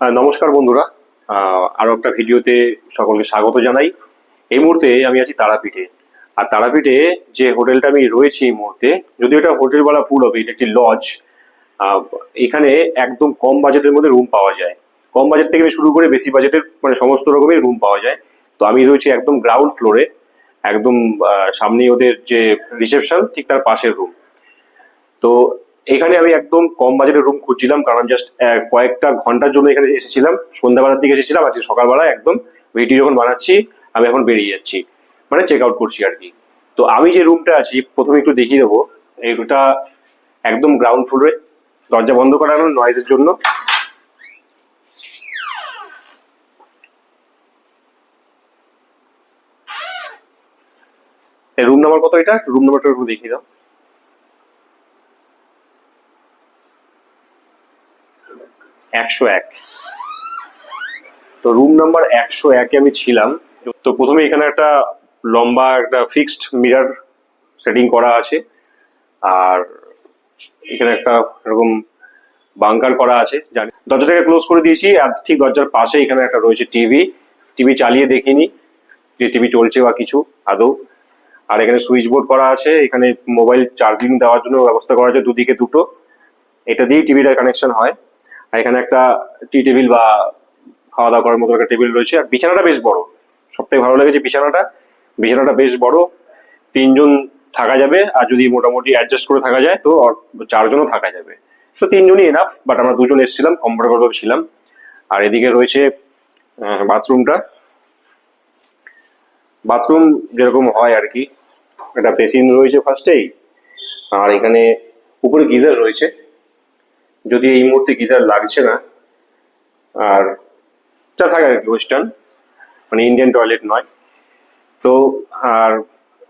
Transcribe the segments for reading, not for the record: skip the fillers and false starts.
নমস্কার বন্ধুরা। আরো একটা ভিডিওতে সকলকে স্বাগত জানাই। এই মুহূর্তে আমি আছি তারাপীঠে। আর তারাপীঠে যে হোটেলটা আমি রয়েছি এই মুহূর্তে, যদিও এটা হোটেল বলা ভুল হবে, এটা একটি লজ। এখানে একদম কম বাজেটের মধ্যে রুম পাওয়া যায়। কম বাজেট থেকে শুরু করে বেশি বাজেটের মানে সমস্ত রকমের রুম পাওয়া যায়। তো আমি রয়েছি একদম গ্রাউন্ড ফ্লোরে, একদম সামনেই ওদের যে রিসেপশন, ঠিক তার পাশের রুম। তো এখানে আমি একদম কম বাজেটের রুম খুঁজছিলাম, কারণ জাস্ট কয়েকটা ঘন্টার জন্য এখানে এসেছিলাম। সন্ধ্যাবেলার দিকে এসেছিলাম, আজকে সকালবেলা একদম ভিডিও যখন বানাচ্ছি আমি এখন বেরিয়ে যাচ্ছি, মানে চেক আউট করছি আর কি। তো আমি যে রুমটা আছি প্রথমে একটু দেখিয়ে দেবো। এই রুমটা একদম গ্রাউন্ড ফ্লোরে, দরজা বন্ধ করানো নয়েজের জন্য। রুম নাম্বার কত? এটা রুম নাম্বারটা একটু দেখিয়ে দাও। 101। তো রুম নাম্বার 101-এ আমি ছিলাম। তো প্রথমে এখানে একটা লম্বা একটা ফিক্সড মিরার সেটিং করা আছে, আর এখানে একটা এরকম বাঙ্কার করা আছে। জানি দরজাটাকে ক্লোজ করে দিয়েছি, আর ঠিক দরজার পাশে এখানে একটা রয়েছে টিভি। টিভি চালিয়ে দেখিনি যে টিভি চলছে বা কিছু আদৌ। আর এখানে সুইচ বোর্ড করা আছে, এখানে মোবাইল চার্জিং দেওয়ার জন্য ব্যবস্থা করা আছে, দুদিকে দুটো। এটা দিয়েই টিভিটা কানেকশন হয়। আর এখানে একটা টি টেবিল বা খাওয়া দাওয়া করার মতো একটা টেবিল রয়েছে। আর বিছানাটা বেশ বড়, সব থেকে ভালো লেগেছে বিছানাটা। বিছানাটা বেশ বড়, 3 জন থাকা যাবে। আর যদি মোটামুটি অ্যাডজাস্ট করে থাকা যায় তো 4জনও থাকা যাবে। তো 3জনই এনাফ, বাট আমরা 2জন এসেছিলাম, কমফোর্টেবল ছিলাম। আর এদিকে রয়েছে বাথরুমটা। বাথরুম যেরকম হয় আর কি, একটা বেসিন রয়েছে ফার্স্টেই। আর এখানে উপরে গিজার রয়েছে, যদি এই মুহূর্তে গিজার লাগছে না। আর যা থাকে আর কি ওয়েস্টার্ন, মানে ইন্ডিয়ান টয়লেট নয়। তো আর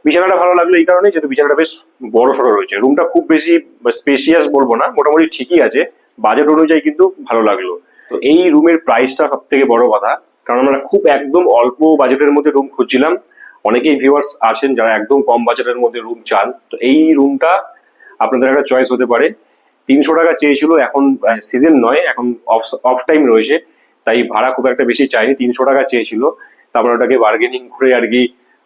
বিছানাটা ভালো লাগলো এই কারণে, যেহেতু বিছানাটা বেশ বড় সড়ো রয়েছে। রুমটা খুব বেশি স্পেশিয়াস বলবো না, মোটামুটি ঠিকই আছে, বাজেট অনুযায়ী কিন্তু ভালো লাগলো। তো এই রুমের প্রাইসটা সব থেকে বড় কথা, কারণ আমরা খুব একদম অল্প বাজেটের মধ্যে রুম খুঁজছিলাম। অনেকেই ভিউয়ার্স আছেন যারা একদম কম বাজেটের মধ্যে রুম চান, তো এই রুমটা আপনাদের একটা চয়েস হতে পারে। 300 টাকা চেয়েছিল, এখন সিজন নয়, এখন অফ টাইম রয়েছে, তাই ভাড়া খুব একটা বেশি চাইনি। 300 টাকা চেয়েছিল, তারপর ওটাকে বার্গেনিং করে আর কি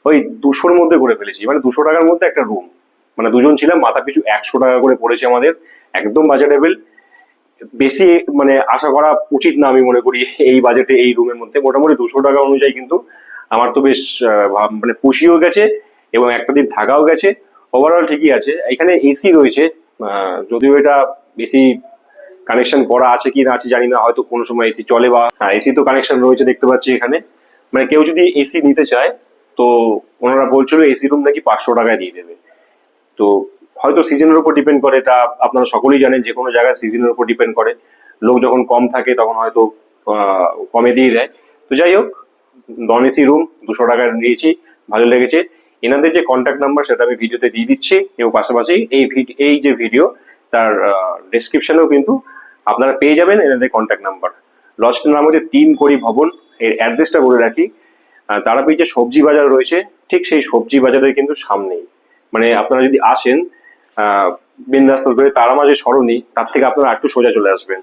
ওই 200-র মধ্যে করে ফেলেছি। মানে 200 টাকার মধ্যে একটা রুম, মানে 2জন ছিলাম, মাথা পিছু 100 টাকা করে পড়েছে আমাদের, একদম বাজেটেবল। বেশি মানে আশা করা উচিত না আমি মনে করি এই বাজেটে এই রুমের মধ্যে। মোটামুটি 200 টাকা অনুযায়ী কিন্তু আমার তো বেশ মানে পুষিয়েও গেছে, এবং একটা দিন থাকাও গেছে। ওভারঅল ঠিকই আছে। এখানে এসি রয়েছে, যদিও এটা বেশি কানেকশন করা আছে কি না আছে জানি না, হয়তো কোনো সময় এসি চলে, বা হ্যাঁ এসি তো কানেকশন রয়েছে দেখতে পাচ্ছি এখানে। মানে কেউ যদি এসি নিতে চায় তো ওনারা বলছিল এসি রুম নাকি 500 টাকায় দিয়ে দেবে। তো হয়তো সিজনের উপর ডিপেন্ড করে, এটা আপনারা সকলেই জানেন, যে কোনো জায়গায় সিজনের উপর ডিপেন্ড করে। লোক যখন কম থাকে তখন হয়তো কমে দিয়ে দেয়। তো যাই হোক, নন এসি রুম 200 টাকায় নিয়েছি, ভালো লেগেছে। এনাদের যে কন্ট্যাক্ট নাম্বার সেটা আমি ভিডিওতে দিয়ে দিচ্ছি, এবং পাশাপাশি এই যে ভিডিও তার ডেসক্রিপশনেও কিন্তু আপনারা পেয়ে যাবেন এনাদের কন্ট্যাক্ট নাম্বার। লজটার নাম হচ্ছে 3 কড়ি ভবন। এর অ্যাড্রেসটা বলে রাখি, তারাপীঠ যে সবজি বাজার রয়েছে ঠিক সেই সবজি বাজারের কিন্তু সামনেই। মানে আপনারা যদি আসেন মেন রাস্তা ধরে, তারামা যে সরণি, তার থেকে আপনারা একটু সোজা চলে আসবেন।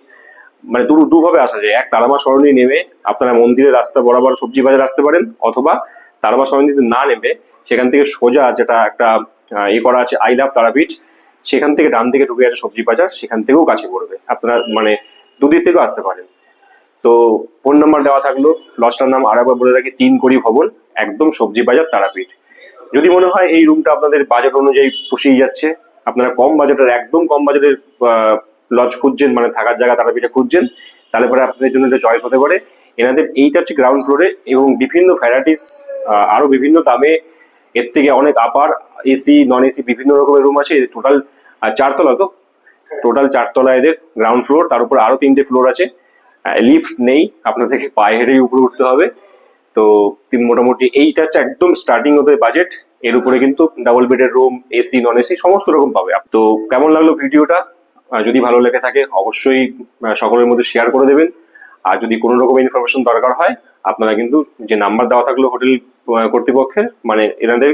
মানে দুভাবে আসা যায়, এক তারামা সরণি নেমে আপনারা মন্দিরের রাস্তা বরাবর সবজি বাজার আসতে পারেন, অথবা তারামা সরণিতে না নেমে সেখান থেকে সোজা, যেটা একটা করা আছে আই লাভ তারাপীঠ, সেখান থেকে ডান দিকে ঢুকে আছে সবজি বাজার, সেখান থেকেও কাছে পড়বে। আপনারা মানে দুদিক থেকেও আসতে পারেন। তো ফোন নাম্বার দেওয়া থাকলো। লজটার নাম আরেকবার বলে রাখি, 3 কড়ি ভবন, একদম সবজি বাজার তারাপীঠ। যদি মনে হয় এই রুমটা আপনাদের বাজেট অনুযায়ী পুষিয়ে যাচ্ছে, আপনারা কম বাজেটের, একদম কম বাজেটের লজ খুঁজছেন, মানে থাকার জায়গা তারাপীঠে খুঁজছেন, তাহলে পরে আপনাদের জন্য এটা চয়েস হতে পারে। এনাদের এইটা হচ্ছে গ্রাউন্ড ফ্লোরে, এবং বিভিন্ন ভ্যারাইটিস, আরো বিভিন্ন দামে, এর থেকে অনেক আপার, এসি নন এসি বিভিন্ন রকমের রুম আছে। টোটাল 4 তলা, তো টোটাল 4 তলা এদের গ্রাউন্ড ফ্লোর। তার উপর আরো 3টে ফ্লোর আছে, লিফট নেই, আপনাদেরকে পায়ে হেঁটেই উপরে উঠতে হবে। তো মোটামুটি এইটা হচ্ছে একদম স্টার্টিং ওদের বাজেট। এর উপরে কিন্তু ডাবল বেডের রুম, এসি নন এসি সমস্ত রকম পাবে। তো কেমন লাগলো ভিডিওটা? যদি ভালো লেগে থাকে অবশ্যই সকলের মধ্যে শেয়ার করে দেবেন। আর যদি কোনো রকম ইনফরমেশন দরকার হয়, আপনারা কিন্তু যে নাম্বার দেওয়া থাকলো হোটেল কর্তৃপক্ষের, মানে এনাদের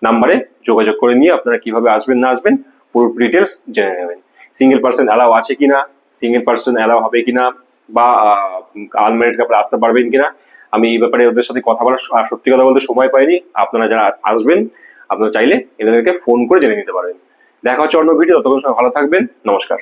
নাম্বারে যোগাযোগ করে নিয়ে আপনারা কিভাবে আসবেন না আসবেন পুরো ডিটেলস জেনে নেবেন। সিঙ্গেল পার্সন অ্যালাউ আছে কিনা, সিঙ্গেল পার্সন অ্যালাউ হবে কিনা, বা আনম্যারিড কাপড় আসতে পারবেন কিনা, আমি এই ব্যাপারে ওদের সাথে কথা বলার সত্যি কথা বলতে সময় পাইনি। আপনারা যারা আসবেন আপনারা চাইলে এদেরকে ফোন করে জেনে নিতে পারেন। দেখা হচ্ছে অন্য ভিডিও, ততক্ষণ সবাই ভালো থাকবেন, নমস্কার।